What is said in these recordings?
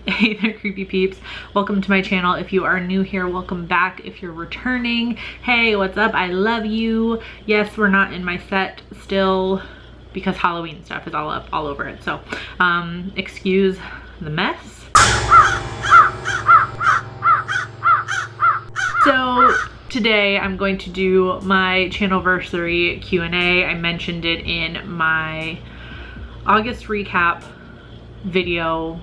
Hey there, creepy peeps. Welcome to my channel. If you are new here, welcome back. If you're returning, hey, what's up? I love you. Yes, we're not in my set still because Halloween stuff is all up all over it. So, excuse the mess. So today I'm going to do my channelversary Q&A. I mentioned it in my August recap video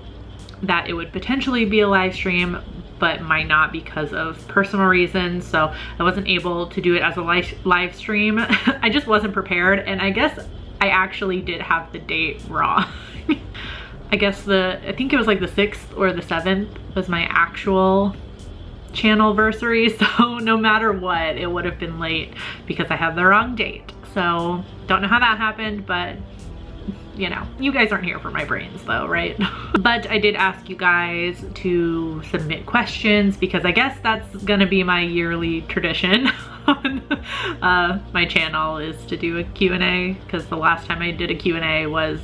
that it would potentially be a live stream, but might not because of personal reasons. So I wasn't able to do it as a live stream. I just wasn't prepared, and I guess I actually did have the date wrong. I think it was like the 6th or the 7th was my actual channelversary. So no matter what, it would have been late because I had the wrong date. So don't know how that happened, but you know, you guys aren't here for my brains though, right? But I did ask you guys to submit questions because I guess that's gonna be my yearly tradition on my channel, is to do a Q&A, because the last time I did a Q&A was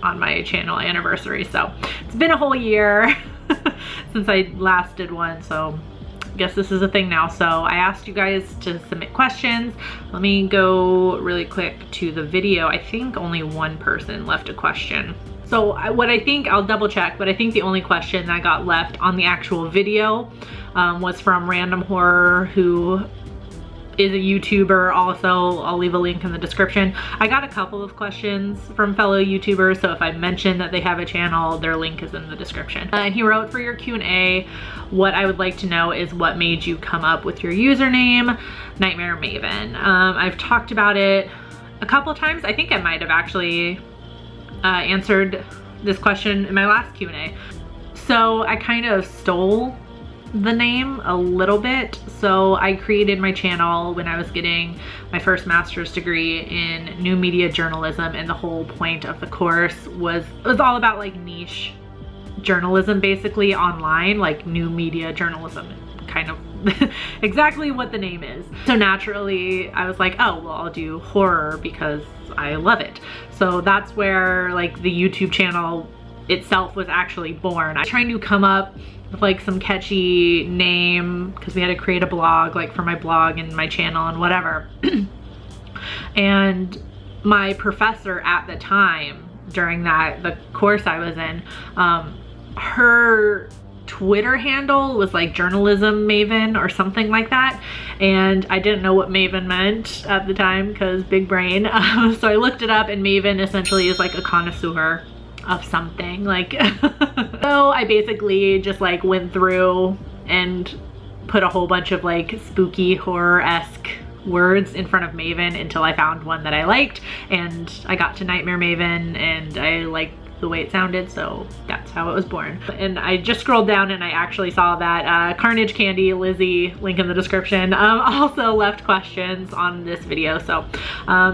on my channel anniversary. So it's been a whole year since I last did one, so I guess this is a thing now. So I asked you guys to submit questions. Let me go really quick to the video. I think only one person left a question. So I'll double check, but I think the only question that got left on the actual video was from Random Horror, who is a YouTuber also. I'll leave a link in the description. I got a couple of questions from fellow YouTubers, so if I mention that they have a channel, their link is in the description. And he wrote, for your Q&A, what I would like to know is what made you come up with your username, Nightmare Maven. I've talked about it a couple times. I think I might have actually answered this question in my last Q&A. So I kind of stole the name a little bit. So I created my channel when I was getting my first master's degree in new media journalism, and the whole point of the course was all about like niche journalism, basically online, like new media journalism, kind of exactly what the name is. So naturally I was like, oh well, I'll do horror because I love it. So that's where like the YouTube channel itself was actually born. I was trying to come up with like some catchy name because we had to create a blog, like for my blog and my channel and whatever. And my professor at the time, during the course I was in, her Twitter handle was like Journalism Maven or something like that, and I didn't know what Maven meant at the time because big brain. So I looked it up, and Maven essentially is like a connoisseur of something, like so I basically just like went through and put a whole bunch of like spooky horror-esque words in front of Maven until I found one that I liked, and I got to Nightmare Maven and I liked the way it sounded, so that's how it was born. And I just scrolled down and I actually saw that Carnage Candy Lizzie, link in the description, also left questions on this video. So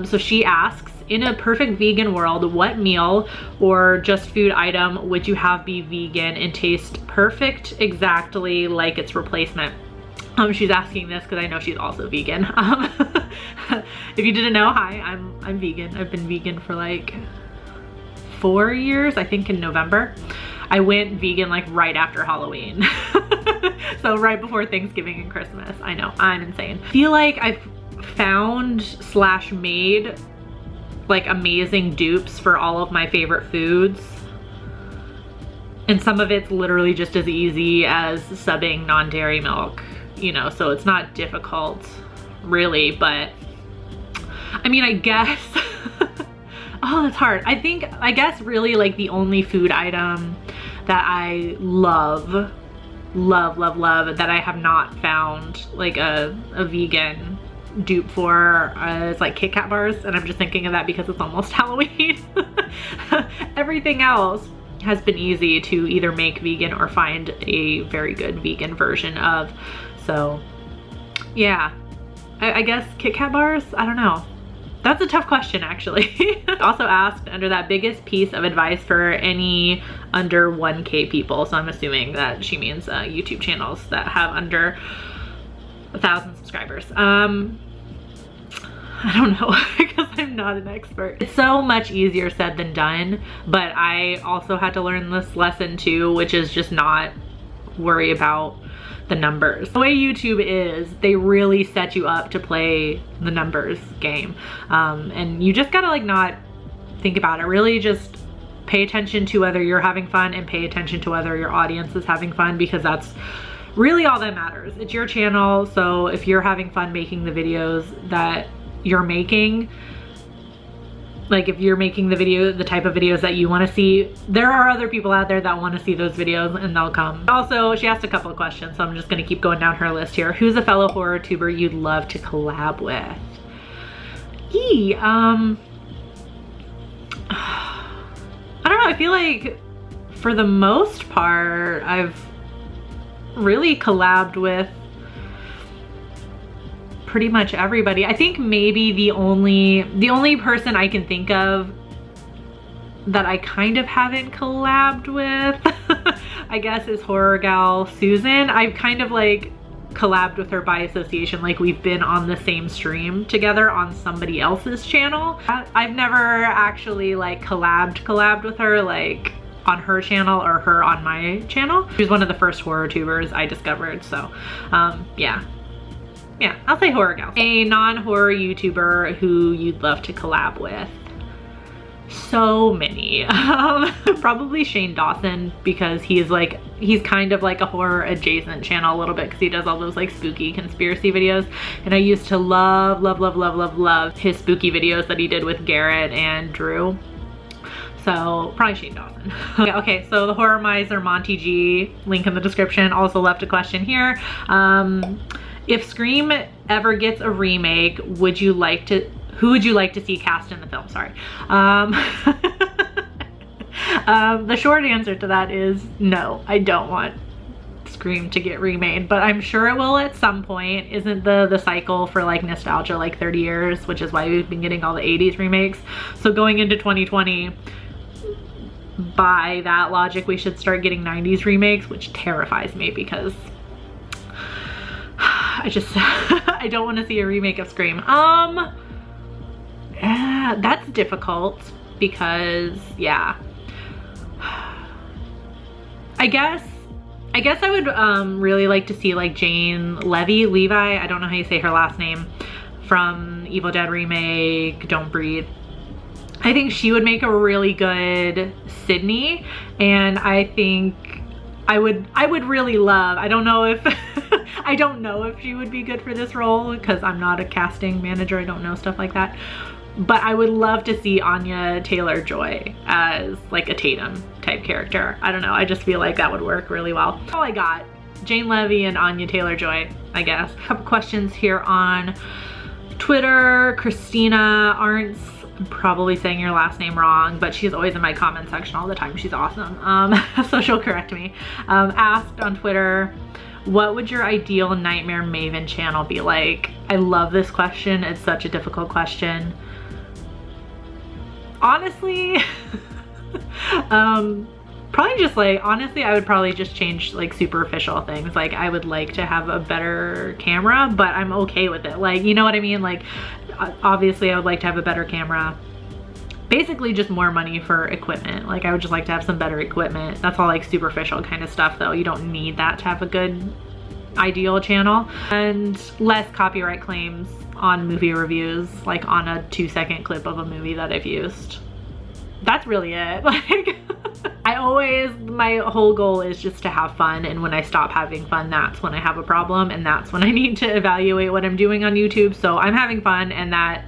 so she asks, in a perfect vegan world, what meal or just food item would you have be vegan and taste perfect, exactly like its replacement? She's asking this because I know she's also vegan. If you didn't know, hi, I'm vegan. I've been vegan for like 4 years, I think in November. I went vegan like right after Halloween. So right before Thanksgiving and Christmas. I know, I'm insane. I feel like I've found / made like amazing dupes for all of my favorite foods, and some of it's literally just as easy as subbing non-dairy milk, you know, so it's not difficult really. But I mean, I guess oh, that's hard. I guess really like the only food item that I love that I have not found like a vegan dupe for is like Kit Kat bars, and I'm just thinking of that because it's almost Halloween. Everything else has been easy to either make vegan or find a very good vegan version of. So yeah, I guess Kit Kat bars, I don't know. That's a tough question, actually. Also asked under that biggest piece of advice for any under 1K people. So I'm assuming that she means YouTube channels that have under 1,000 subscribers. I don't know because I'm not an expert. It's so much easier said than done, but I also had to learn this lesson too, which is just not worry about the numbers. The way YouTube is, they really set you up to play the numbers game. And you just gotta like not think about it. Really just pay attention to whether you're having fun and pay attention to whether your audience is having fun, because that's really all that matters. It's your channel, so if you're having fun making the videos that you're making, like if you're making the type of videos that you want to see, there are other people out there that want to see those videos and they'll come. Also, she asked a couple of questions, so I'm just going to keep going down her list here. Who's a fellow horror tuber you'd love to collab with? I don't know, I feel like for the most part, I've really collabed with pretty much everybody. I think maybe the only person I can think of that I kind of haven't collabed with, I guess, is horror gal Susan. I've kind of like collabed with her by association, like we've been on the same stream together on somebody else's channel. I've never actually like collabed with her like on her channel or her on my channel. She was one of the first horror tubers I discovered, so yeah, I'll say horror gal. A non-horror YouTuber who you'd love to collab with. So many. Probably Shane Dawson, because he's kind of like a horror adjacent channel a little bit, because he does all those like spooky conspiracy videos, and I used to love his spooky videos that he did with Garrett and Drew. So probably Shane Dawson. Okay, so the horror miser Monty G, link in the description, also left a question here. If Scream ever gets a remake, who would you like to see cast in the film? Sorry. The short answer to that is no, I don't want Scream to get remade, but I'm sure it will at some point. Isn't the cycle for like nostalgia like 30 years, which is why we've been getting all the 80s remakes. So going into 2020, by that logic, we should start getting 90s remakes, which terrifies me because I don't want to see a remake of Scream. That's difficult because, yeah, I guess I would really like to see like Jane Levi, I don't know how you say her last name, from Evil Dead Remake, Don't Breathe. I think she would make a really good Sydney, and I think I would really love, I don't know if I don't know if she would be good for this role because I'm not a casting manager, I don't know stuff like that, but I would love to see Anya Taylor-Joy as like a Tatum type character. I don't know, I just feel like that would work really well. All I got, Jane Levy and Anya Taylor-Joy, I guess. A couple questions here on Twitter. Christina Arntz, I'm probably saying your last name wrong, but she's always in my comment section all the time. She's awesome. So she'll correct me. Asked on Twitter, what would your ideal Nightmare Maven channel be like? I love this question. It's such a difficult question. Honestly, probably just like, honestly, I would probably just change like superficial things. Like I would like to have a better camera, but I'm okay with it. Like, you know what I mean? Like, obviously I would like to have a better camera. Basically just more money for equipment. Like I would just like to have some better equipment. That's all like superficial kind of stuff though. You don't need that to have a good ideal channel. And less copyright claims on movie reviews, like on a 2-second clip of a movie that I've used. That's really it. Like my whole goal is just to have fun, and when I stop having fun, that's when I have a problem, and that's when I need to evaluate what I'm doing on YouTube. So I'm having fun, and that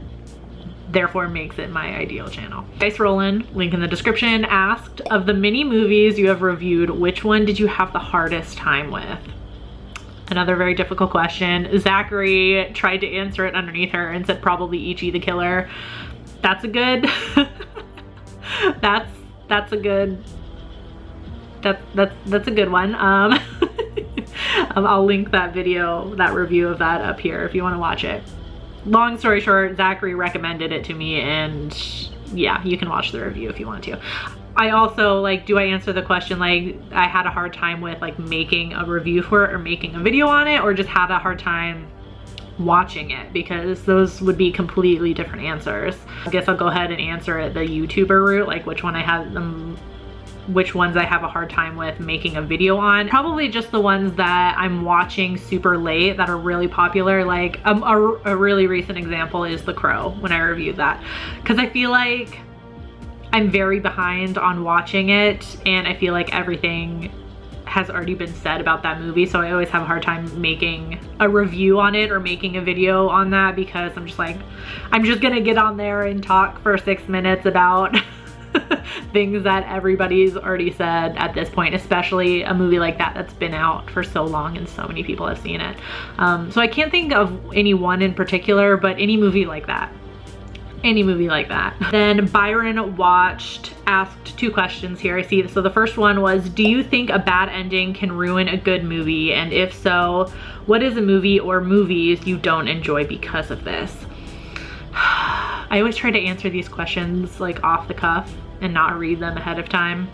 therefore makes it my ideal channel. Dice Rollin, link in the description, asked, of the mini movies you have reviewed, which one did you have the hardest time with? Another very difficult question. Zachary tried to answer it underneath her and said probably Ichi the Killer. That's a good that's a good one. I'll link that video, that review of that up here if you want to watch it. Long story short, Zachary recommended it to me, and yeah, you can watch the review if you want to. I also, like, do I answer the question like I had a hard time with like making a review for it or making a video on it, or just had a hard time watching it, because those would be completely different answers. I guess I'll go ahead and answer it the YouTuber route, like which ones I have a hard time with making a video on. Probably just the ones that I'm watching super late that are really popular. Like a really recent example is The Crow, when I reviewed that, because I feel like I'm very behind on watching it, and I feel like everything has already been said about that movie, so I always have a hard time making a review on it or making a video on that, because I'm just like, I'm just gonna get on there and talk for 6 minutes about things that everybody's already said at this point, especially a movie like that that's been out for so long and so many people have seen it. So I can't think of any one in particular, but any movie like that. Any movie like that. Then Byron asked 2 questions here, I see. So the first one was, do you think a bad ending can ruin a good movie? And if so, what is a movie or movies you don't enjoy because of this? I always try to answer these questions like off the cuff and not read them ahead of time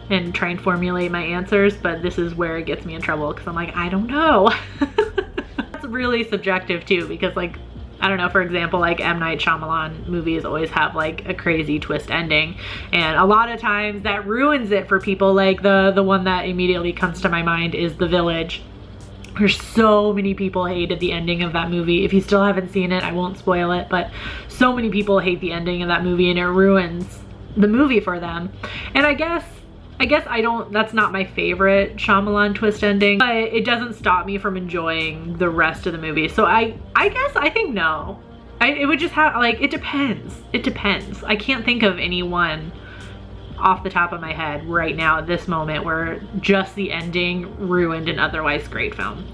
and try and formulate my answers, but this is where it gets me in trouble, because I'm like, I don't know. That's really subjective too, because like, I don't know, for example, like M. Night Shyamalan movies always have like a crazy twist ending, and a lot of times that ruins it for people. Like the one that immediately comes to my mind is The Village. There's so many people hated the ending of that movie. If you still haven't seen it, I won't spoil it, but so many people hate the ending of that movie, and it ruins the movie for them. And I guess that's not my favorite Shyamalan twist ending, but it doesn't stop me from enjoying the rest of the movie. So I think no. It would just have, like, it depends. It depends. I can't think of any one off the top of my head right now at this moment where just the ending ruined an otherwise great film.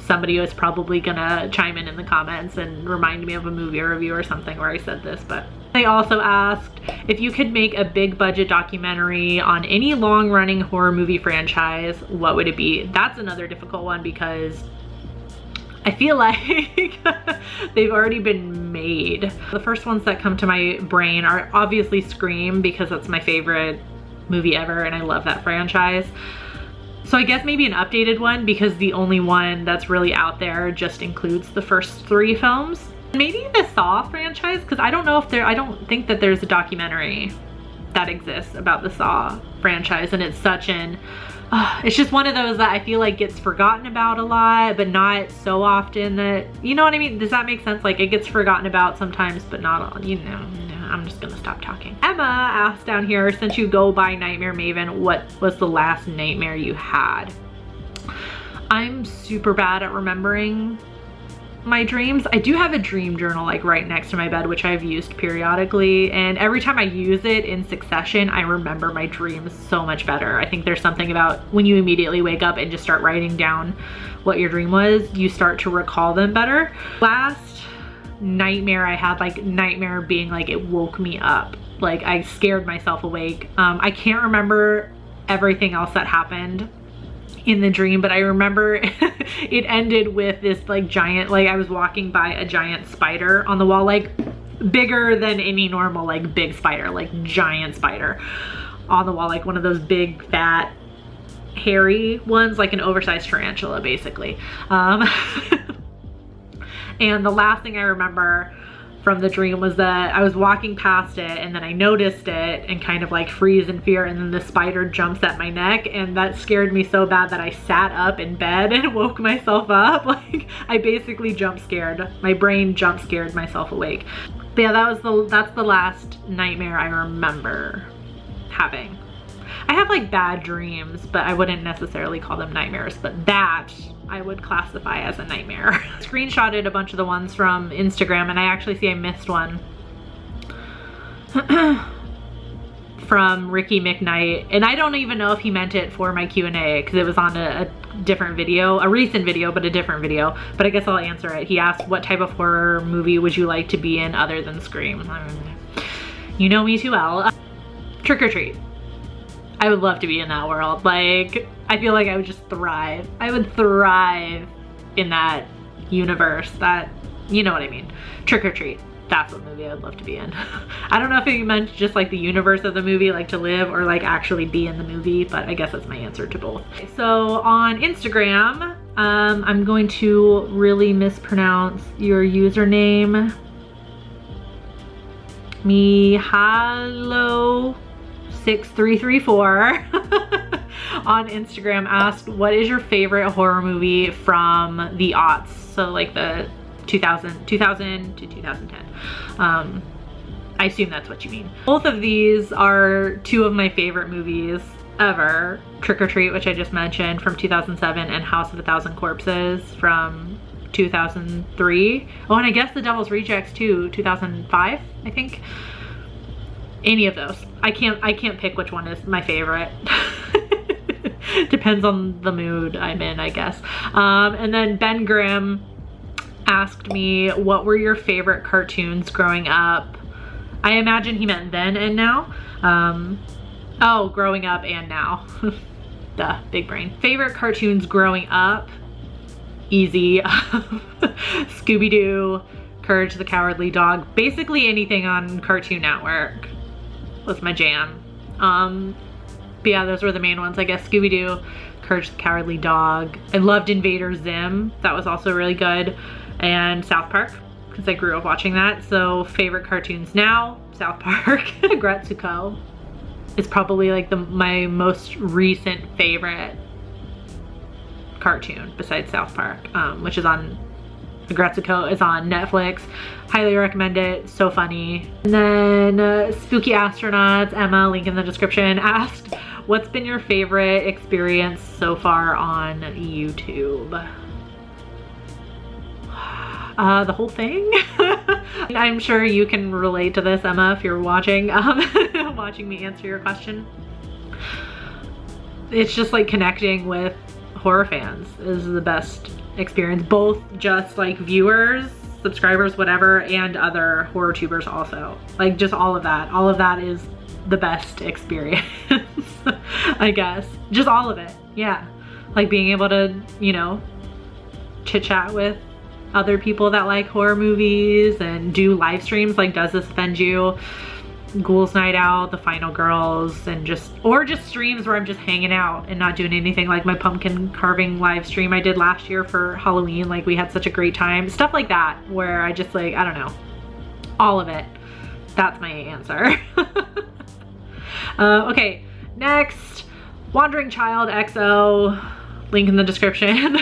Somebody was probably gonna chime in the comments and remind me of a movie review or something where I said this, but they also asked if you could make a big budget documentary on any long-running horror movie franchise, what would it be? That's another difficult one, because I feel like they've already been made. The first ones that come to my brain are obviously Scream, because that's my favorite movie ever and I love that franchise. So I guess maybe an updated one, because the only one that's really out there just includes the first 3 films. Maybe the Saw franchise, because I don't think that there's a documentary that exists about the Saw franchise, and it's such an, it's just one of those that I feel like gets forgotten about a lot, but not so often that, you know what I mean? Does that make sense? Like, it gets forgotten about sometimes, but not all, you know. I'm just gonna stop talking. Emma asked down here, since you go by Nightmare Maven, what was the last nightmare you had? I'm super bad at remembering my dreams. I do have a dream journal like right next to my bed, which I've used periodically, and every time I use it in succession, I remember my dreams so much better. I think there's something about when you immediately wake up and just start writing down what your dream was, you start to recall them better. Last nightmare I had, like nightmare being like it woke me up, like I scared myself awake. I can't remember everything else that happened in the dream, but I remember it ended with this like giant, like I was walking by a giant spider on the wall, like bigger than any normal like big spider, like giant spider on the wall, like one of those big fat hairy ones, like an oversized tarantula basically. And the last thing I remember from the dream was that I was walking past it and then I noticed it and kind of like freeze in fear, and then the spider jumps at my neck, and that scared me so bad that I sat up in bed and woke myself up. Like I basically jump scared. My brain jump scared myself awake. But yeah, that's the last nightmare I remember having. I have like bad dreams, but I wouldn't necessarily call them nightmares, but that I would classify as a nightmare. Screenshotted a bunch of the ones from Instagram, and I actually see I missed one from Ricky McKnight, and I don't even know if he meant it for my Q&A because it was on a different video, a recent video, but a different video, but I guess I'll answer it. He asked, what type of horror movie would you like to be in other than Scream? You know me too well. Trick or Treat. I would love to be in that world. Like, I feel like I would just thrive. I would thrive in that universe. That, you know what I mean. Trick or Treat. That's what movie I would love to be in. I don't know if he meant just like the universe of the movie, like to live, or like actually be in the movie, but I guess that's my answer to both. So on Instagram, I'm going to really mispronounce your username. Mihalo6334 on Instagram asked, what is your favorite horror movie from the aughts? So like the 2000 to 2010. I assume that's what you mean. Both of these are two of my favorite movies ever. Trick or Treat, which I just mentioned, from 2007, and House of a Thousand Corpses from 2003. Oh, and I guess The Devil's Rejects too, 2005, I think. Any of those. I can't pick which one is my favorite. Depends on the mood I'm in, I guess. And then Ben Grimm asked me, what were your favorite cartoons growing up? I imagine he meant then and now. Oh, growing up and now. Duh, big brain. Favorite cartoons growing up? Easy. Scooby-Doo, Courage the Cowardly Dog. Basically anything on Cartoon Network was my jam. But yeah, those were the main ones, I guess. Scooby-Doo, Courage the Cowardly Dog. I loved Invader Zim. That was also really good. And South Park, because I grew up watching that. So favorite cartoons now, South Park. Gretsuko is probably like my most recent favorite cartoon besides South Park, which is on, Gretsuko is on Netflix. Highly recommend it, so funny. And then Spooky Astronauts, Emma, link in the description, asked, what's been your favorite experience so far on YouTube? The whole thing. I'm sure you can relate to this, Emma, if you're watching, watching me answer your question. It's just like connecting with horror fans is the best experience, both just like viewers, subscribers, whatever, and other horror tubers also. Like just all of that is the best experience. I guess just all of it. Yeah, like being able to, you know, chit chat with other people that like horror movies and do live streams like Does This Offend You, Ghouls Night Out, The Final Girls, and just streams where I'm just hanging out and not doing anything, like my pumpkin carving live stream I did last year for Halloween. Like we had such a great time. Stuff like that where I just like, I don't know, all of it. That's my answer. Okay, next, Wandering Child XO, link in the description.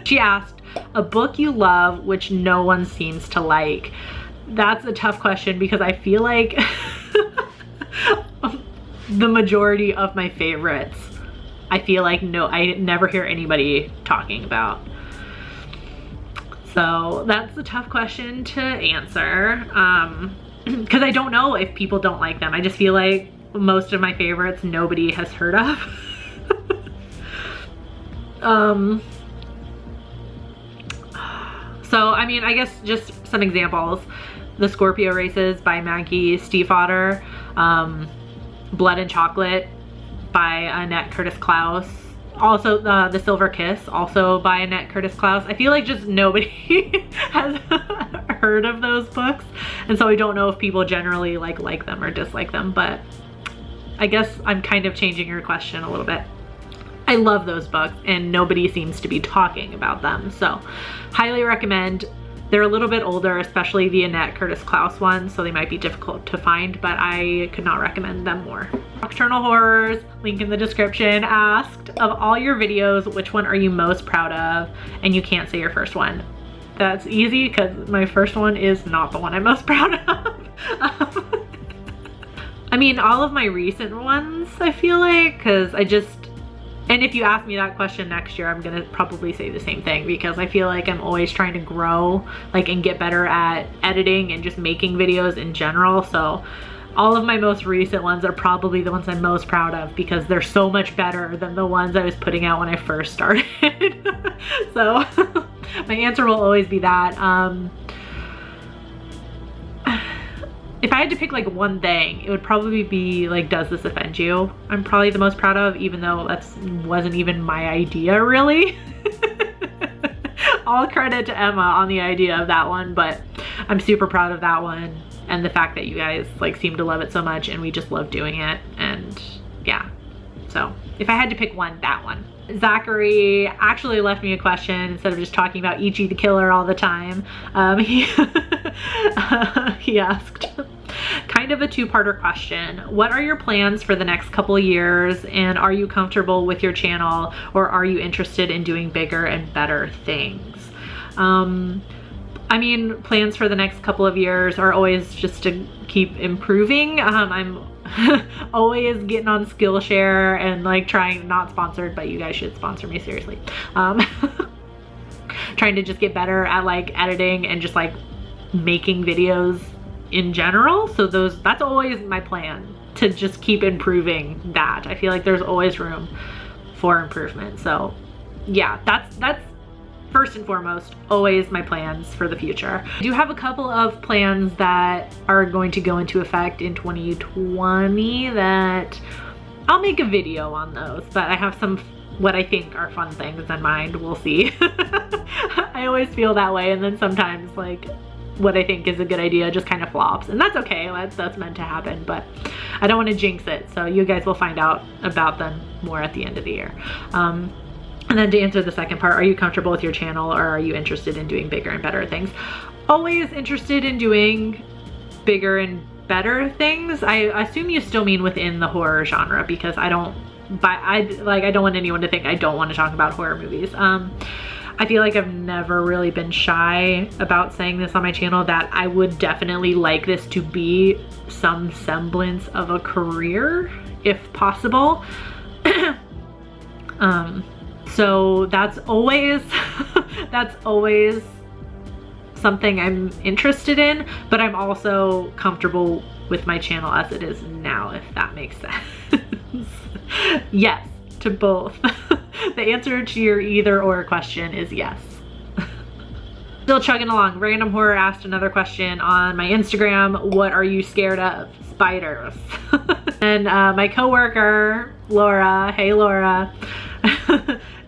She asked, a book you love which no one seems to like. That's a tough question because I feel like the majority of my favorites, I feel like I never hear anybody talking about. So that's a tough question to answer, because I don't know if people don't like them. I just feel like most of my favorites nobody has heard of. So, I mean, I guess just some examples. The Scorpio Races by Maggie Stiefvater, Blood and Chocolate by Annette Curtis Klaus, also the Silver Kiss, also by Annette Curtis Klaus. I feel like just nobody has heard of those books, and so I don't know if people generally like them or dislike them, but I guess I'm kind of changing your question a little bit. I love those books and nobody seems to be talking about them, so highly recommend. They're a little bit older, especially the Annette Curtis Klaus ones, so they might be difficult to find, but I could not recommend them more. Nocturnal Horrors, link in the description, asked, of all your videos, which one are you most proud of? And you can't say your first one. That's easy because my first one is not the one I'm most proud of. I mean, all of my recent ones, I feel like, because and if you ask me that question next year, I'm gonna probably say the same thing, because I feel like I'm always trying to grow, like, and get better at editing and just making videos in general. So all of my most recent ones are probably the ones I'm most proud of because they're so much better than the ones I was putting out when I first started. So my answer will always be that. If I had to pick like one thing, it would probably be like Does This Offend You? I'm probably the most proud of, even though that wasn't even my idea really. All credit to Emma on the idea of that one, but I'm super proud of that one, and the fact that you guys like seem to love it so much and we just love doing it, and yeah, so if I had to pick one, that one. Zachary actually left me a question instead of just talking about Ichi the Killer all the time. He asked kind of a two-parter question. What are your plans for the next couple of years, and are you comfortable with your channel, or are you interested in doing bigger and better things? I mean, plans for the next couple of years are always just to keep improving. I'm always getting on Skillshare and like trying, not sponsored, but you guys should sponsor me, seriously. Trying to just get better at like editing and just like making videos in general. So that's always my plan, to just keep improving that. I feel like there's always room for improvement. So yeah, that's first and foremost, always my plans for the future. I do have a couple of plans that are going to go into effect in 2020 that I'll make a video on those, but I have some what I think are fun things in mind. We'll see. I always feel that way, and then sometimes like what I think is a good idea just kind of flops, and that's okay. That's meant to happen, but I don't want to jinx it, so you guys will find out about them more at the end of the year. And then to answer the second part, are you comfortable with your channel, or are you interested in doing bigger and better things? Always interested in doing bigger and better things. I assume you still mean within the horror genre, because I don't want anyone to think I don't want to talk about horror movies. I feel like I've never really been shy about saying this on my channel, that I would definitely like this to be some semblance of a career, if possible. So that's always something I'm interested in, but I'm also comfortable with my channel as it is now, if that makes sense. Yes, to both. The answer to your either or question is yes. Still chugging along. Random Horror asked another question on my Instagram. What are you scared of? Spiders. And my coworker, Laura, hey Laura,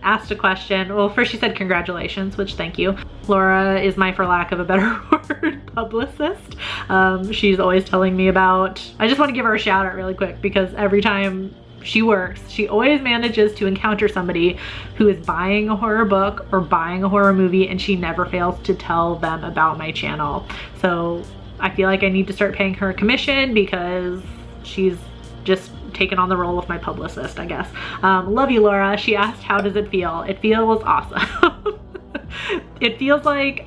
asked a question. Well, first she said congratulations, which thank you. Laura is my, for lack of a better word, publicist. She's always telling me about, I just want to give her a shout out really quick, because every time she works, she always manages to encounter somebody who is buying a horror book or buying a horror movie, and she never fails to tell them about my channel. So I feel like I need to start paying her a commission, because she's just taken on the role of my publicist, I guess. Love you, Laura. She asked, how does it feel? It feels awesome. It feels like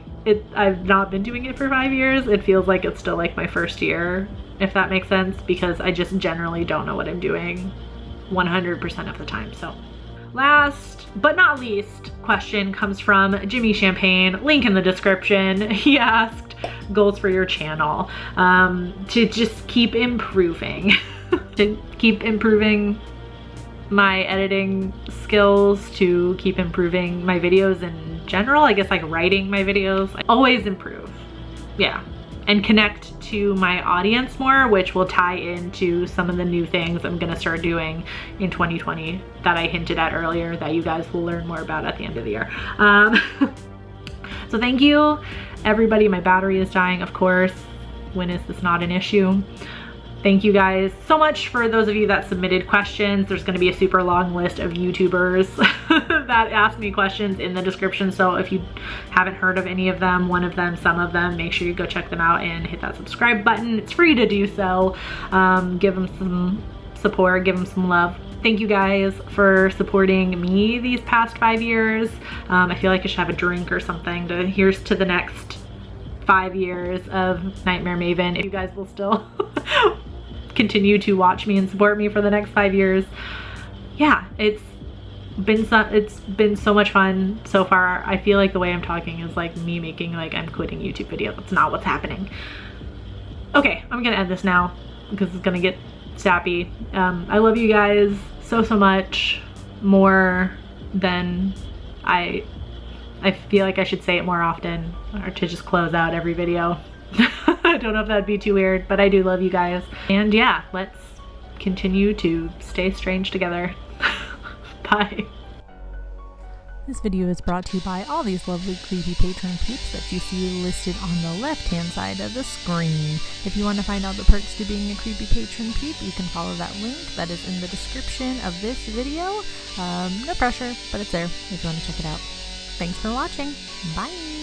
I've not been doing it for 5 years. It feels like it's still like my first year, if that makes sense, because I just generally don't know what I'm doing 100% of the time. So last but not least question comes from Jimmy Champagne, link in the description. He asked, goals for your channel. To just keep improving. To keep improving my editing skills, to keep improving my videos in general. I guess like writing my videos. I always improve. Yeah. And connect to my audience more, which will tie into some of the new things I'm gonna start doing in 2020 that I hinted at earlier, that you guys will learn more about at the end of the year. So thank you, everybody. My battery is dying, of course. When is this not an issue? Thank you guys so much for those of you that submitted questions. There's going to be a super long list of YouTubers that asked me questions in the description. So if you haven't heard of any of them, one of them, some of them, make sure you go check them out and hit that subscribe button. It's free to do so. Give them some support, give them some love. Thank you guys for supporting me these past 5 years. I feel like I should have a drink or something to here's to the next 5 years of Nightmare Maven. If you guys will still continue to watch me and support me for the next 5 years. Yeah, it's been so much fun so far. I feel like the way I'm talking is like me making like I'm quitting YouTube videos. That's not what's happening. Okay, I'm gonna end this now because it's gonna get sappy. I love you guys so much, more than I feel like I should say it more often, or to just close out every video. I don't know if that'd be too weird, but I do love you guys. And yeah, let's continue to stay strange together. Bye. This video is brought to you by all these lovely creepy patron peeps that you see listed on the left-hand side of the screen. If you want to find out the perks to being a creepy patron peep, you can follow that link that is in the description of this video. No pressure, but it's there if you want to check it out. Thanks for watching. Bye!